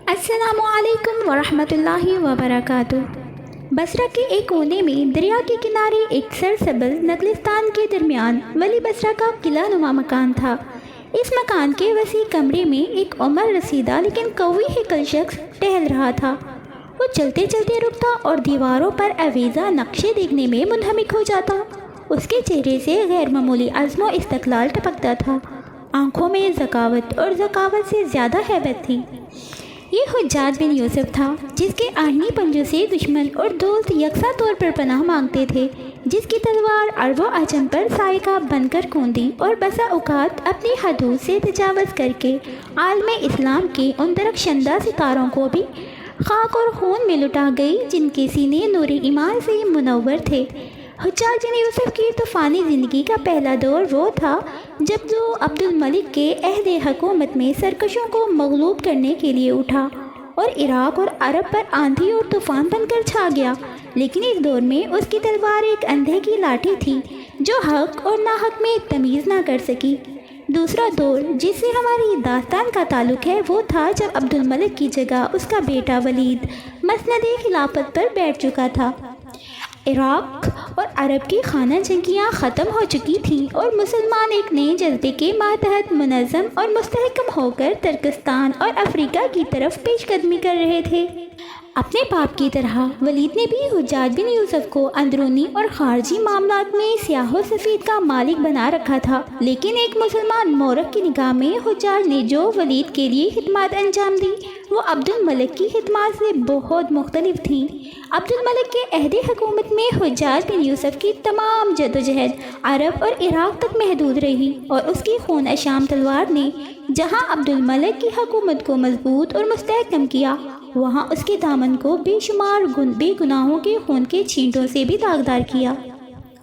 السلام علیکم ورحمۃ اللہ وبرکاتہ۔ بصرہ کے ایک کونے میں دریا کے کنارے ایک سرسبز نخلستان کے درمیان ولی بصرہ کا قلعہ نما مکان تھا۔ اس مکان کے وسیع کمرے میں ایک عمر رسیدہ لیکن قوی ہیکل شخص ٹہل رہا تھا۔ وہ چلتے چلتے رکتا اور دیواروں پر آویزہ نقشے دیکھنے میں منہمک ہو جاتا۔ اس کے چہرے سے غیر معمولی عزم و استقلال ٹپکتا تھا۔ آنکھوں میں ذکاوت اور ذکاوت سے زیادہ ہیبت تھی۔ یہ حجاج بن یوسف تھا، جس کے آہنی پنجوں سے دشمن اور دوست یکساں طور پر پناہ مانگتے تھے، جس کی تلوار عرب و عجم پر سائقہ بن کر کوندی اور بسا اوقات اپنی حدود سے تجاوز کر کے عالم اسلام کے ان درخشندہ ستاروں کو بھی خاک اور خون میں لٹا گئی جن کے سینے نور ایمان سے منور تھے۔ حجاج بن یوسف کی طوفانی زندگی کا پہلا دور وہ تھا جب وہ عبد الملک کے عہد حکومت میں سرکشوں کو مغلوب کرنے کے لیے اٹھا اور عراق اور عرب پر آندھی اور طوفان بن کر چھا گیا۔ لیکن اس دور میں اس کی تلوار ایک اندھے کی لاٹھی تھی جو حق اور ناحق میں تمیز نہ کر سکی۔ دوسرا دور جس سے ہماری داستان کا تعلق ہے وہ تھا جب عبد الملک کی جگہ اس کا بیٹا ولید مسند خلافت پر بیٹھ چکا تھا۔ عراق اور عرب کی خانہ جنگیاں ختم ہو چکی تھیں اور مسلمان ایک نئے جذبے کے ماتحت منظم اور مستحکم ہو کر ترکستان اور افریقہ کی طرف پیش قدمی کر رہے تھے۔ اپنے باپ کی طرح ولید نے بھی حجاج بن یوسف کو اندرونی اور خارجی معاملات میں سیاہ و سفید کا مالک بنا رکھا تھا، لیکن ایک مسلمان مورخ کی نگاہ میں حجاج نے جو ولید کے لیے خدمات انجام دی وہ عبد الملک کی خدمات سے بہت مختلف تھیں۔ عبد الملک کے عہد حکومت میں حجاج بن یوسف کی تمام جدوجہد عرب اور عراق تک محدود رہی، اور اس کی خون اشام تلوار نے جہاں عبد الملک کی حکومت کو مضبوط اور مستحکم کیا، وہاں اس کے دامن کو بے شمار بے گناہوں کے خون کے چھینٹوں سے بھی داغدار کیا۔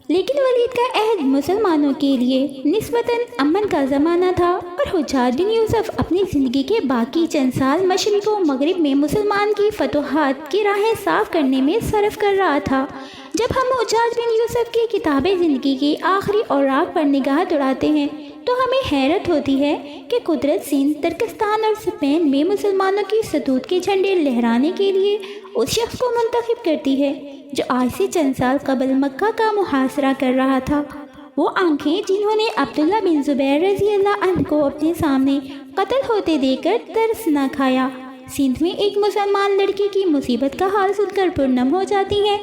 لیکن ولید کا عہد مسلمانوں کے لیے نسبتاً امن کا زمانہ تھا، اور حجاج بن یوسف اپنی زندگی کے باقی چند سال مشرق و مغرب میں مسلمان کی فتوحات کی راہیں صاف کرنے میں صرف کر رہا تھا۔ جب ہم حجاج بن یوسف کی کتاب زندگی کی آخری اوراق پر نگاہ دوڑاتے ہیں تو ہمیں حیرت ہوتی ہے کہ قدرت سندھ، ترکستان اور اسپین میں مسلمانوں کی ستوت کے جھنڈے لہرانے کے لیے اس شخص کو منتخب کرتی ہے جو آج سے چند سال قبل مکہ کا محاصرہ کر رہا تھا۔ وہ آنکھیں جنہوں نے عبداللہ بن زبیر رضی اللہ عنہ کو اپنے سامنے قتل ہوتے دیکھ کر ترس نہ کھایا، سندھ میں ایک مسلمان لڑکی کی مصیبت کا حال سن کر پرنم ہو جاتی ہیں۔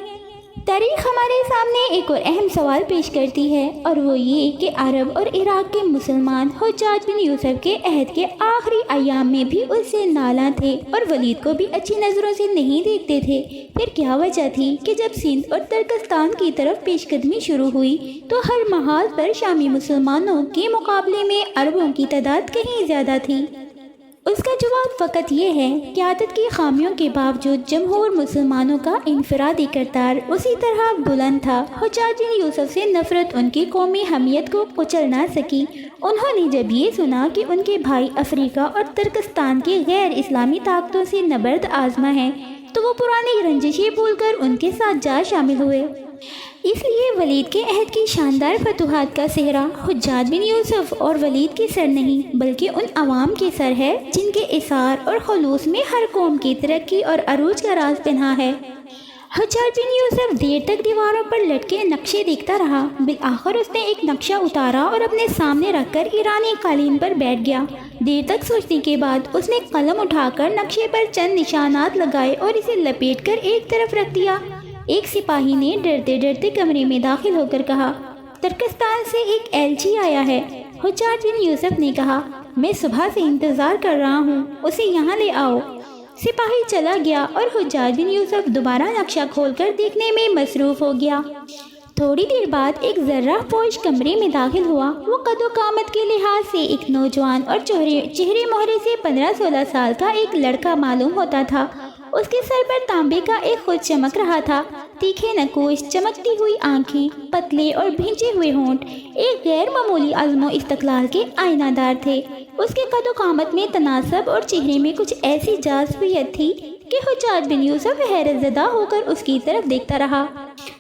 تاریخ ہمارے سامنے ایک اور اہم سوال پیش کرتی ہے، اور وہ یہ کہ عرب اور عراق کے مسلمان حجاج بن یوسف کے عہد کے آخری ایام میں بھی اس سے نالاں تھے اور ولید کو بھی اچھی نظروں سے نہیں دیکھتے تھے۔ پھر کیا وجہ تھی کہ جب سندھ اور ترکستان کی طرف پیش قدمی شروع ہوئی تو ہر محال پر شامی مسلمانوں کے مقابلے میں عربوں کی تعداد کہیں زیادہ تھی؟ اس کا جواب فقط یہ ہے کہ عادت کی خامیوں کے باوجود جمہور مسلمانوں کا انفرادی کردار اسی طرح بلند تھا۔ حجاج بن یوسف سے نفرت ان کی قومی حمیت کو کچل نہ سکی۔ انہوں نے جب یہ سنا کہ ان کے بھائی افریقہ اور ترکستان کی غیر اسلامی طاقتوں سے نبرد آزما ہے تو وہ پرانی رنجشیں بھول کر ان کے ساتھ جا شامل ہوئے۔ اس لیے ولید کے عہد کی شاندار فتوحات کا صحرا حجاج بن یوسف اور ولید کے سر نہیں بلکہ ان عوام کے سر ہے جن کے اثار اور خلوص میں ہر قوم کی ترقی اور عروج کا راز پنہا ہے۔ حجاج بن یوسف دیر تک دیواروں پر لٹکے نقشے دیکھتا رہا۔ بالآخر اس نے ایک نقشہ اتارا اور اپنے سامنے رکھ کر ایرانی قالین پر بیٹھ گیا۔ دیر تک سوچنے کے بعد اس نے قلم اٹھا کر نقشے پر چند نشانات لگائے اور اسے لپیٹ کر ایک طرف رکھ دیا۔ ایک سپاہی نے ڈرتے ڈرتے کمرے میں داخل ہو کر کہا، ترکستان سے ایک ایلچی آیا ہے۔ حجاج بن یوسف نے کہا، میں صبح سے انتظار کر رہا ہوں، اسے یہاں لے آؤ۔ سپاہی چلا گیا اور حجاج بن یوسف دوبارہ نقشہ کھول کر دیکھنے میں مصروف ہو گیا۔ تھوڑی دیر بعد ایک ذرہ پوش کمرے میں داخل ہوا۔ وہ قد و قامت کے لحاظ سے ایک نوجوان اور چہرے مہرے سے 15-16 سال کا ایک لڑکا معلوم ہوتا تھا۔ اس کے سر پر تانبے کا ایک خود چمک رہا تھا، تیکھے نقوش، چمکتی ہوئی آنکھیں، پتلے اور بھینچے ہوئے ہونٹ ایک غیر معمولی عزم و استقلال کے آئینہ دار تھے۔ اس کے قد و قامت میں تناسب اور چہرے میں کچھ ایسی جاذبیت تھی کہ حجاج بن یوسف حیرت زدہ ہو کر اس کی طرف دیکھتا رہا۔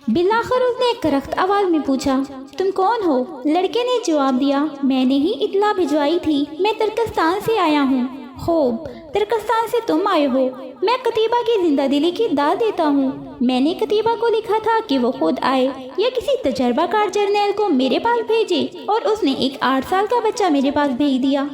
بالآخر اس نے کرخت آواز میں پوچھا، تم کون ہو؟ لڑکے نے جواب دیا، میں نے ہی اطلاع بھجوائی تھی، میں ترکستان سے آیا ہوں۔ خوب، ترکستان سے تم آئے ہو۔ میں قتیبہ کی زندہ دلی کی داد دیتا ہوں۔ میں نے قتیبہ کو لکھا تھا کہ وہ خود آئے یا کسی تجربہ کار جرنیل کو میرے پاس بھیجے، اور اس نے ایک 8 سال کا بچہ میرے پاس بھیج دیا۔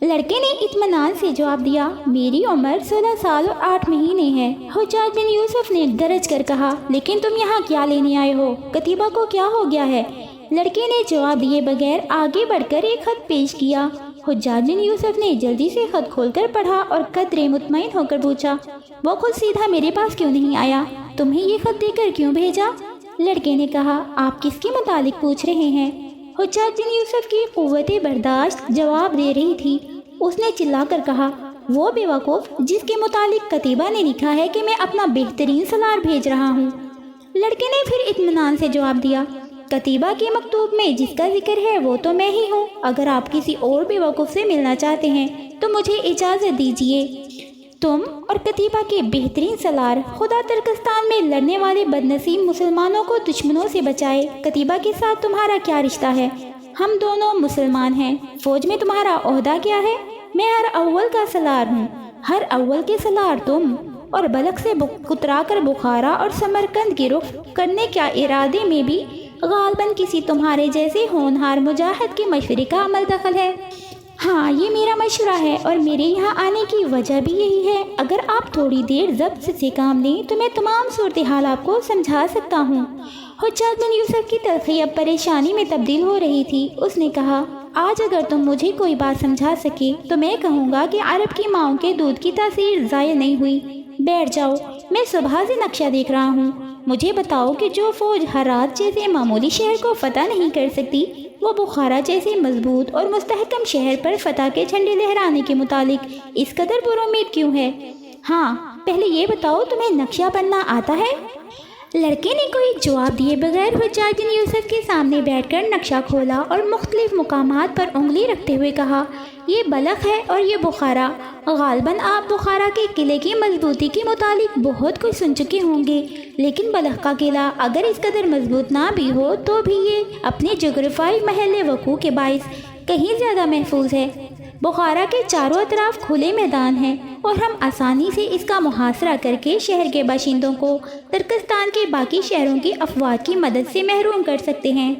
لڑکے نے اطمینان سے جواب دیا، میری عمر 16 سال اور 8 مہینے ہے۔ حجاج بن یوسف نے گرج کر کہا، لیکن تم یہاں کیا لینے آئے ہو؟ قتیبہ کو کیا ہو گیا ہے؟ لڑکے نے جواب دیے بغیر آگے بڑھ کر ایک خط پیش کیا۔ حجاج بن یوسف نے جلدی سے خط کھول کر پڑھا اور قدرے مطمئن ہو کر پوچھا، وہ خود سیدھا میرے پاس کیوں نہیں آیا؟ تمہیں یہ خط دے کر کیوں بھیجا؟ لڑکے نے کہا، آپ کس کے متعلق پوچھ رہے ہیں؟ حجاج بن یوسف کی قوت برداشت جواب دے رہی تھی۔ اس نے چلا کر کہا، وہ بیوقوف جس کے متعلق قتیبہ نے لکھا ہے کہ میں اپنا بہترین سالار بھیج رہا ہوں۔ لڑکے نے پھر اطمینان سے جواب دیا، قتیبہ کے مکتوب میں جس کا ذکر ہے وہ تو میں ہی ہوں۔ اگر آپ کسی اور بیوقوف سے ملنا چاہتے ہیں تو مجھے اجازت دیجیے۔ تم اور قتیبہ کے بہترین سالار، خدا ترکستان میں لڑنے والے بدنصیب مسلمانوں کو دشمنوں سے بچائے۔ قتیبہ کے ساتھ تمہارا کیا رشتہ ہے؟ ہم دونوں مسلمان ہیں۔ فوج میں تمہارا عہدہ کیا ہے؟ میں ہر اول کا سالار ہوں۔ ہر اول کے سالار تم، اور بلخ سے کترا کر بخارا اور سمرقند کی رخ کرنے کے ارادے میں بھی غالباً کسی تمہارے جیسے ہونہار مجاہد کے مشورے کا عمل دخل ہے۔ ہاں، یہ میرا مشورہ ہے اور میرے یہاں آنے کی وجہ بھی یہی ہے۔ اگر آپ تھوڑی دیر ضبط سے کام لیں تو میں تمام صورتحال آپ کو سمجھا سکتا ہوں۔ حجاج بن یوسف کی تلخی اب پریشانی میں تبدیل ہو رہی تھی۔ اس نے کہا، آج اگر تم مجھے کوئی بات سمجھا سکے تو میں کہوں گا کہ عرب کی ماؤں کے دودھ کی تاثیر ضائع نہیں ہوئی۔ بیٹھ جاؤ، میں صبح سے نقشہ دیکھ رہا ہوں۔ مجھے بتاؤ کہ جو فوج ہرات جیسے معمولی شہر کو فتح نہیں کر سکتی، وہ بخارا جیسے مضبوط اور مستحکم شہر پر فتح کے جھنڈے لہرانے کے متعلق اس قدر پر امید کیوں ہے؟ ہاں، پہلے یہ بتاؤ تمہیں نقشہ پڑھنا آتا ہے؟ لڑکے نے کوئی جواب دیے بغیر حجاج بن یوسف کے سامنے بیٹھ کر نقشہ کھولا اور مختلف مقامات پر انگلی رکھتے ہوئے کہا، یہ بلخ ہے اور یہ بخارا۔ غالباً آپ بخارا کے قلعے کی مضبوطی کے متعلق بہت کچھ سن چکے ہوں گے، لیکن بلخ کا قلعہ اگر اس قدر مضبوط نہ بھی ہو تو بھی یہ اپنے جغرافیائی محل وقوع کے باعث کہیں زیادہ محفوظ ہے۔ بخارا کے چاروں اطراف کھلے میدان ہیں اور ہم آسانی سے اس کا محاصرہ کر کے شہر کے باشندوں کو ترکستان کے باقی شہروں کی افواج کی مدد سے محروم کر سکتے ہیں۔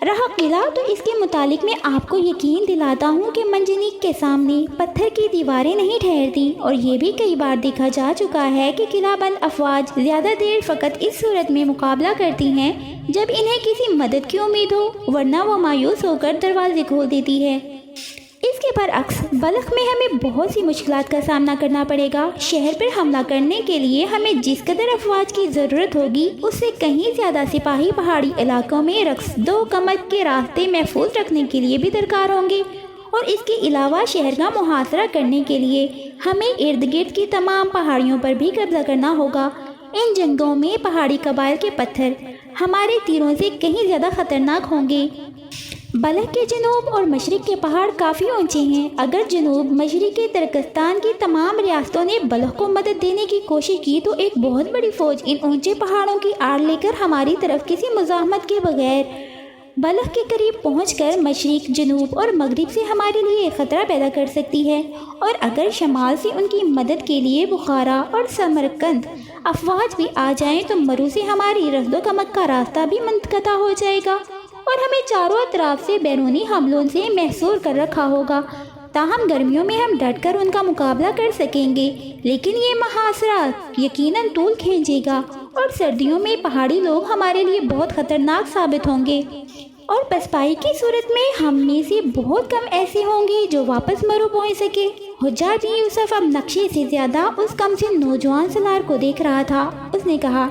رہا قلعہ، تو اس کے متعلق میں آپ کو یقین دلاتا ہوں کہ منجنیق کے سامنے پتھر کی دیواریں نہیں ٹھہرتی، اور یہ بھی کئی بار دیکھا جا چکا ہے کہ قلعہ بند افواج زیادہ دیر فقط اس صورت میں مقابلہ کرتی ہیں جب انہیں کسی مدد کی امید ہو، ورنہ وہ مایوس ہو کر دروازے کھول دیتی ہے۔ اس کے برعکس بلخ میں ہمیں بہت سی مشکلات کا سامنا کرنا پڑے گا۔ شہر پر حملہ کرنے کے لیے ہمیں جس قدر افواج کی ضرورت ہوگی اس سے کہیں زیادہ سپاہی پہاڑی علاقوں میں رقص دو کمت کے راستے محفوظ رکھنے کے لیے بھی درکار ہوں گے، اور اس کے علاوہ شہر کا محاصرہ کرنے کے لیے ہمیں ارد گرد کی تمام پہاڑیوں پر بھی قبضہ کرنا ہوگا۔ ان جنگوں میں پہاڑی قبائل کے پتھر ہمارے تیروں سے کہیں زیادہ خطرناک ہوں گے۔ بلخ کے جنوب اور مشرق کے پہاڑ کافی اونچے ہیں۔ اگر جنوب مشرقی ترکستان کی تمام ریاستوں نے بلخ کو مدد دینے کی کوشش کی تو ایک بہت بڑی فوج ان اونچے پہاڑوں کی آڑ لے کر ہماری طرف کسی مزاحمت کے بغیر بلخ کے قریب پہنچ کر مشرق، جنوب اور مغرب سے ہمارے لیے خطرہ پیدا کر سکتی ہے، اور اگر شمال سے ان کی مدد کے لیے بخارا اور سمرقند افواج بھی آ جائیں تو مرو سے ہماری رسد و کمک کا راستہ بھی منقطع ہو جائے گا، اور ہمیں چاروں اطراف سے بیرونی حملوں سے محصور کر رکھا ہوگا۔ تاہم گرمیوں میں ہم ڈٹ کر ان کا مقابلہ کر سکیں گے، لیکن یہ محاصرہ یقیناً طول کھینچے گا، اور سردیوں میں پہاڑی لوگ ہمارے لیے بہت خطرناک ثابت ہوں گے، اور پسپائی کی صورت میں ہم میں سے بہت کم ایسے ہوں گے جو واپس مرو پہنچ سکے۔ حجاج بن یوسف اب نقشے سے زیادہ اس کم سے نوجوان سالار کو دیکھ رہا تھا۔ اس نے کہا،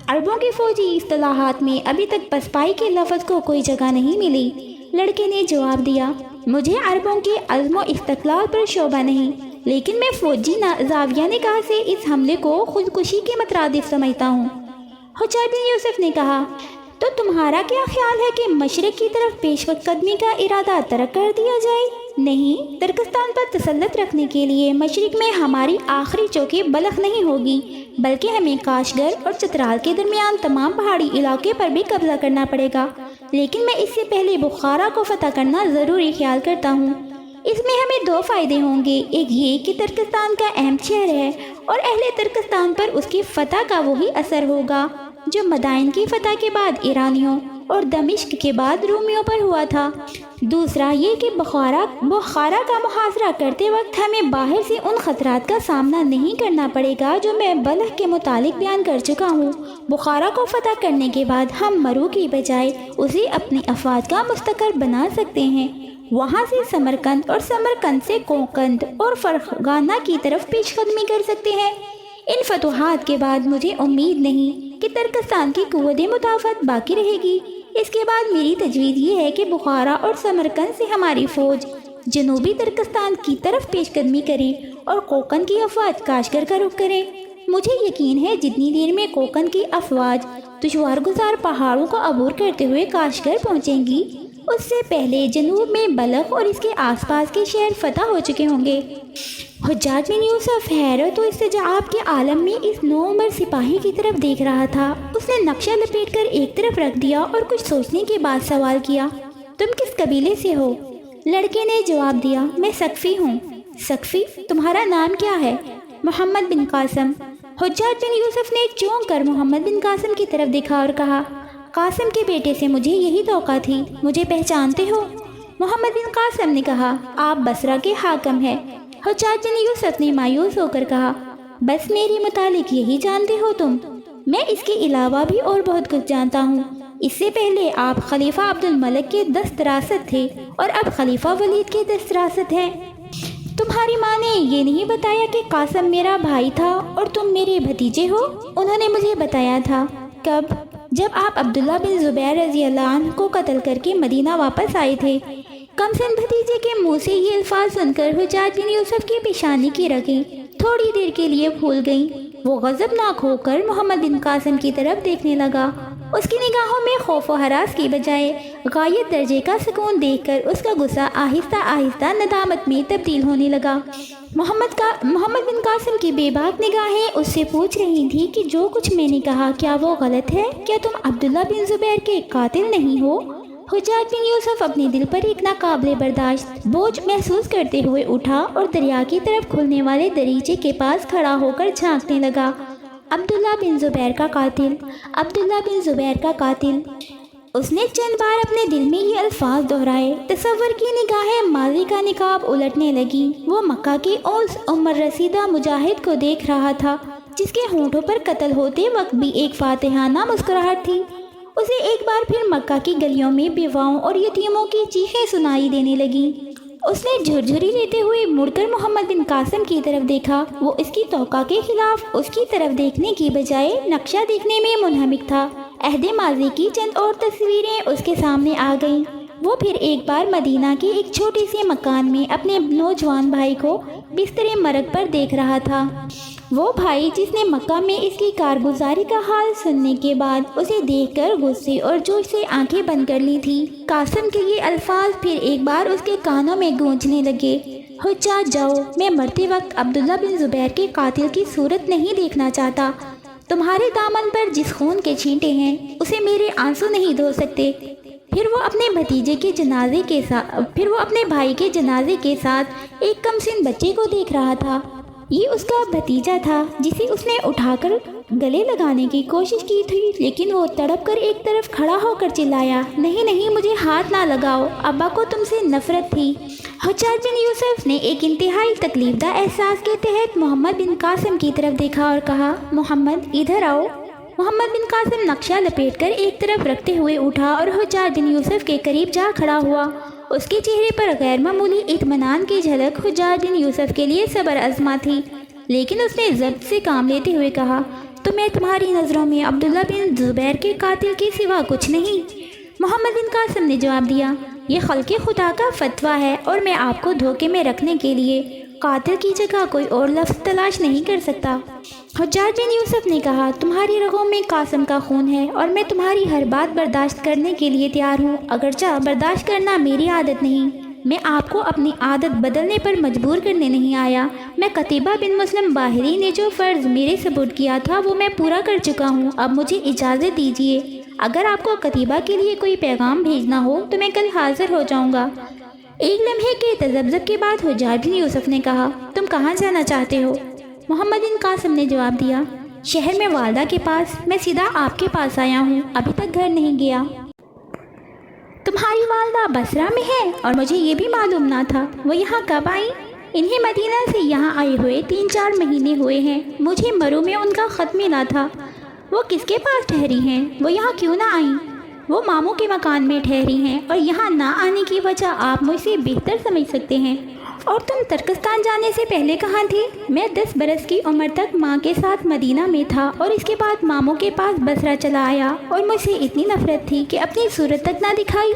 عربوں کی فوجی اصطلاحات میں ابھی تک پسپائی کے لفظ کو کوئی جگہ نہیں ملی۔ لڑکے نے جواب دیا، مجھے عربوں کے عزم و استقلال پر شعبہ نہیں، لیکن میں فوجی زاویہ نگاہ سے اس حملے کو خودکشی کے مترادف سمجھتا ہوں۔ حجاج بن یوسف نے کہا، تو تمہارا کیا خیال ہے کہ مشرق کی طرف پیشوقت قدمی کا ارادہ ترک کر دیا جائے؟ نہیں، ترکستان پر تسلط رکھنے کے لیے مشرق میں ہماری آخری چوکی بلخ نہیں ہوگی، بلکہ ہمیں کاشگر اور چترال کے درمیان تمام پہاڑی علاقے پر بھی قبضہ کرنا پڑے گا، لیکن میں اس سے پہلے بخارا کو فتح کرنا ضروری خیال کرتا ہوں۔ اس میں ہمیں 2 فائدے ہوں گے، ایک یہ کہ ترکستان کا اہم شہر ہے اور اہل ترکستان پر اس کی فتح کا وہی اثر ہوگا جو مدائن کی فتح کے بعد ایرانیوں اور دمشق کے بعد رومیوں پر ہوا تھا۔ دوسرا یہ کہ بخارا کا محاصرہ کرتے وقت ہمیں باہر سے ان خطرات کا سامنا نہیں کرنا پڑے گا جو میں بلخ کے متعلق بیان کر چکا ہوں۔ بخارا کو فتح کرنے کے بعد ہم مرو کی بجائے اسے اپنی افواج کا مستقر بنا سکتے ہیں، وہاں سے سمرقند اور سمرقند سے کوکند اور فرغانہ کی طرف پیش قدمی کر سکتے ہیں۔ ان فتوحات کے بعد مجھے امید نہیں کہ ترکستان کی قوت مدافعت باقی رہے گی۔ اس کے بعد میری تجویز یہ ہے کہ بخارا اور سمرقند سے ہماری فوج جنوبی ترکستان کی طرف پیش قدمی کرے اور کوکند کی افواج کاشغر کا رخ کرے۔ مجھے یقین ہے جتنی دیر میں کوکند کی افواج دشوار گزار پہاڑوں کو عبور کرتے ہوئے کاشغر پہنچیں گی، اس سے پہلے جنوب میں بلخ اور اس کے آس پاس کے شہر فتح ہو چکے ہوں گے۔ حجاج بن یوسف حیرت و استعجاب کے عالم میں اس نوعمر سپاہی کی طرف دیکھ رہا تھا۔ اس نے نقشہ لپیٹ کر ایک طرف رکھ دیا اور کچھ سوچنے کے بعد سوال کیا، تم کس قبیلے سے ہو؟ لڑکے نے جواب دیا، میں سقفی ہوں۔ سقفی؟ تمہارا نام کیا ہے؟ محمد بن قاسم۔ حجاج بن یوسف نے چونک کر محمد بن قاسم کی طرف دیکھا اور کہا، قاسم کے بیٹے سے مجھے یہی توقع تھی، مجھے پہچانتے ہو؟ محمد بن قاسم نے کہا، آپ بصرہ کے حاکم ہیں۔ حجاج بن یوسف نے مایوس ہو کر کہا، بس میرے متعلق یہی جانتے ہو تم؟ میں اس کے علاوہ بھی اور بہت کچھ جانتا ہوں۔ اس سے پہلے آپ خلیفہ عبد الملک کے دست راست تھے اور اب خلیفہ ولید کے دست راست ہیں۔ تمہاری ماں نے یہ نہیں بتایا کہ قاسم میرا بھائی تھا اور تم میرے بھتیجے ہو؟ انہوں نے مجھے بتایا تھا۔ کب؟ جب آپ عبداللہ بن زبیر رضی اللہ عنہ کو قتل کر کے مدینہ واپس آئے تھے۔ کم سن بھتیجے کے منہ سے یہ الفاظ سن کر حجاج بن یوسف کی پیشانی کی رگیں تھوڑی دیر کے لیے پھول گئیں۔ وہ غضبناک ہو کر محمد بن قاسم کی طرف دیکھنے لگا۔ اس کی نگاہوں میں خوف و ہراس کی بجائے غایت درجے کا سکون دیکھ کر اس کا غصہ آہستہ آہستہ ندامت میں تبدیل ہونے لگا۔ محمد بن قاسم کی بے باک نگاہیں اس سے پوچھ رہی تھی کہ جو کچھ میں نے کہا کیا وہ غلط ہے؟ کیا تم عبداللہ بن زبیر کے قاتل نہیں ہو؟ حجاج بن یوسف اپنے دل پر ایک ناقابل برداشت بوجھ محسوس کرتے ہوئے اٹھا اور دریا کی طرف کھلنے والے دریچے کے پاس کھڑا ہو کر جھانکنے لگا۔ عبداللہ بن زبیر کا قاتل، عبداللہ بن زبیر کا قاتل۔ اس نے چند بار اپنے دل میں یہ الفاظ دہرائے۔ تصور کی نگاہیں ماضی کا نقاب الٹنے لگی۔ وہ مکہ کے اس عمر رسیدہ مجاہد کو دیکھ رہا تھا جس کے ہونٹوں پر قتل ہوتے وقت بھی ایک فاتحانہ مسکراہٹ تھی۔ اسے ایک بار پھر مکہ کی گلیوں میں بیواؤں اور یتیموں کی چیخیں سنائی دینے لگیں۔ اس نے جھرجھری لیتے ہوئے مڑ کر محمد بن قاسم کی طرف دیکھا۔ وہ اس کی توقع کے خلاف اس کی طرف دیکھنے کی بجائے نقشہ دیکھنے میں منہمک تھا۔ عہد ماضی کی چند اور تصویریں اس کے سامنے آ گئیں۔ وہ پھر ایک بار مدینہ کے ایک چھوٹے سے مکان میں اپنے نوجوان بھائی کو بستر مرگ پر دیکھ رہا تھا۔ وہ بھائی جس نے مکہ میں اس کی کارگزاری کا حال سننے کے بعد اسے دیکھ کر غصے اور جوش سے آنکھیں بند کر لی تھی۔ قاسم کے یہ الفاظ پھر ایک بار اس کے کانوں میں گونجنے لگے، حجاج جاؤ، میں مرتے وقت عبداللہ بن زبیر کے قاتل کی صورت نہیں دیکھنا چاہتا۔ تمہارے دامن پر جس خون کے چھینٹے ہیں اسے میرے آنسو نہیں دھو سکتے۔ پھر وہ اپنے بھائی کے جنازے کے ساتھ ایک کم سن بچے کو دیکھ رہا تھا۔ یہ اس کا بھتیجا تھا جسے اس نے اٹھا کر گلے لگانے کی کوشش کی تھی، لیکن وہ تڑپ کر ایک طرف کھڑا ہو کر چلایا، نہیں نہیں، مجھے ہاتھ نہ لگاؤ، ابا کو تم سے نفرت تھی۔ حجاج بن یوسف نے ایک انتہائی تکلیف دہ احساس کے تحت محمد بن قاسم کی طرف دیکھا اور کہا، محمد ادھر آؤ۔ محمد بن قاسم نقشہ لپیٹ کر ایک طرف رکھتے ہوئے اٹھا اور حجاج بن یوسف کے قریب جا کھڑا ہوا۔ اس کے چہرے پر غیر معمولی اطمینان کی جھلک حجاج بن یوسف کے لیے صبر آزما تھی، لیکن اس نے ضبط سے کام لیتے ہوئے کہا، تو میں تمہاری نظروں میں عبداللہ بن زبیر کے قاتل کے سوا کچھ نہیں؟ محمد بن قاسم نے جواب دیا، یہ خلق خدا کا فتویٰ ہے اور میں آپ کو دھوکے میں رکھنے کے لیے قاتل کی جگہ کوئی اور لفظ تلاش نہیں کر سکتا۔ حجاج بن یوسف نے کہا، تمہاری رگوں میں قاسم کا خون ہے اور میں تمہاری ہر بات برداشت کرنے کے لیے تیار ہوں، اگرچہ برداشت کرنا میری عادت نہیں۔ میں آپ کو اپنی عادت بدلنے پر مجبور کرنے نہیں آیا۔ میں قتیبہ بن مسلم باہری نے جو فرض میرے سپرد کیا تھا وہ میں پورا کر چکا ہوں، اب مجھے اجازت دیجیے۔ اگر آپ کو قتیبہ کے لیے کوئی پیغام بھیجنا ہو تو میں کل حاضر ہو جاؤں گا۔ ایک لمحے کے تذبذب کے بعد حجاج بن یوسف نے کہا، تم کہاں جانا چاہتے ہو؟ محمد بن قاسم نے جواب دیا، شہر میں والدہ کے پاس، میں سیدھا آپ کے پاس آیا ہوں، ابھی تک گھر نہیں گیا۔ تمہاری والدہ بصرہ میں ہے؟ اور مجھے یہ بھی معلوم نہ تھا، وہ یہاں کب آئیں؟ انہیں مدینہ سے یہاں آئے ہوئے 3-4 مہینے ہوئے ہیں، مجھے مرو میں ان کا خط ملا تھا۔ وہ کس کے پاس ٹھہری ہیں؟ وہ یہاں کیوں نہ آئیں؟ وہ ماموں کے مکان میں ٹھہری ہیں، اور یہاں نہ آنے کی وجہ آپ مجھ سے بہتر سمجھ سکتے ہیں۔ اور تم ترکستان جانے سے پہلے کہاں تھے؟ میں 10 برس کی عمر تک ماں کے ساتھ مدینہ میں تھا، اور اس کے بعد ماموں کے پاس بصرہ چلا آیا، اور مجھ سے اتنی نفرت تھی کہ اپنی صورت تک نہ دکھائی۔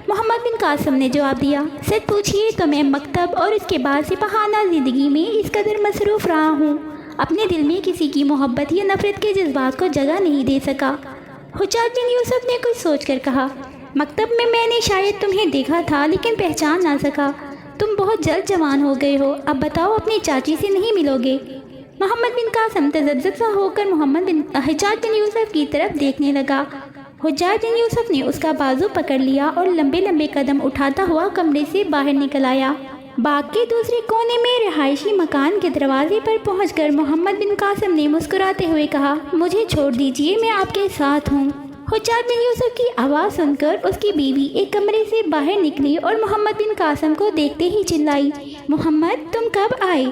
محمد بن قاسم نے جواب دیا، سچ پوچھیے تو میں مکتب اور اس کے بعد سپاہانہ زندگی میں اس قدر مصروف رہا ہوں، اپنے دل میں کسی کی محبت یا نفرت کے جذبات کو جگہ نہیں دے سکا۔ حجاج بن یوسف نے کچھ سوچ کر کہا، مکتب میں نے شاید تمہیں دیکھا تھا لیکن پہچان نہ سکا، تم بہت جلد جوان ہو گئے ہو، اب بتاؤ اپنی چاچی سے نہیں ملو گے؟ محمد بن قاسم تذبذب سا ہو کر حجاج بن یوسف کی طرف دیکھنے لگا۔ حجاج بن یوسف نے اس کا بازو پکڑ لیا اور لمبے لمبے قدم اٹھاتا ہوا کمرے سے باہر نکل آیا۔ باغ کے دوسرے کونے میں رہائشی مکان کے دروازے پر پہنچ کر محمد بن قاسم نے مسکراتے ہوئے کہا، مجھے چھوڑ دیجیے، میں آپ کے ساتھ ہوں۔ حجاج بن یوسف کی آواز سن کر اس کی بیوی ایک کمرے سے باہر نکلی اور محمد بن قاسم کو دیکھتے ہی چلائی، محمد تم کب آئے؟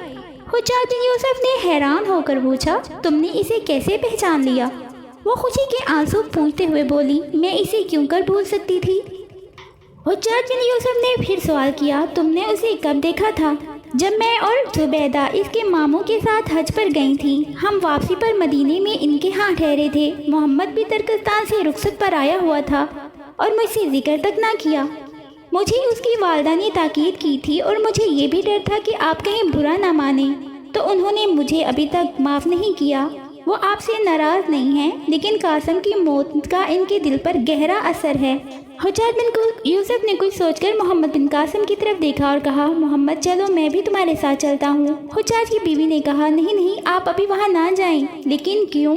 حجاج بن یوسف نے حیران ہو کر پوچھا، تم نے اسے کیسے پہچان لیا؟ وہ خوشی کے آنسو پونچھتے ہوئے بولی، میں اسے کیوں کر بھول سکتی تھی؟ حجاج بن یوسف نے پھر سوال کیا، تم نے اسے کب دیکھا تھا؟ جب میں اور زبیدہ اس کے ماموں کے ساتھ حج پر گئی تھیں، ہم واپسی پر مدینے میں ان کے ہاں ٹھہرے تھے، محمد بھی ترکستان سے رخصت پر آیا ہوا تھا اور مجھ سے ذکر تک نہ کیا۔ مجھے اس کی والدہ نے تاکید کی تھی اور مجھے یہ بھی ڈر تھا کہ آپ کہیں برا نہ مانیں، تو انہوں نے مجھے ابھی تک معاف نہیں کیا۔ وہ آپ سے ناراض نہیں ہیں، لیکن قاسم کی موت کا ان کے دل پر گہرا اثر ہے۔ حجاج بن یوسف نے کچھ سوچ کر محمد بن قاسم کی طرف دیکھا اور کہا، محمد چلو میں بھی تمہارے ساتھ چلتا ہوں۔ حجاج کی بیوی نے کہا، نہیں آپ ابھی وہاں نہ جائیں۔ لیکن کیوں؟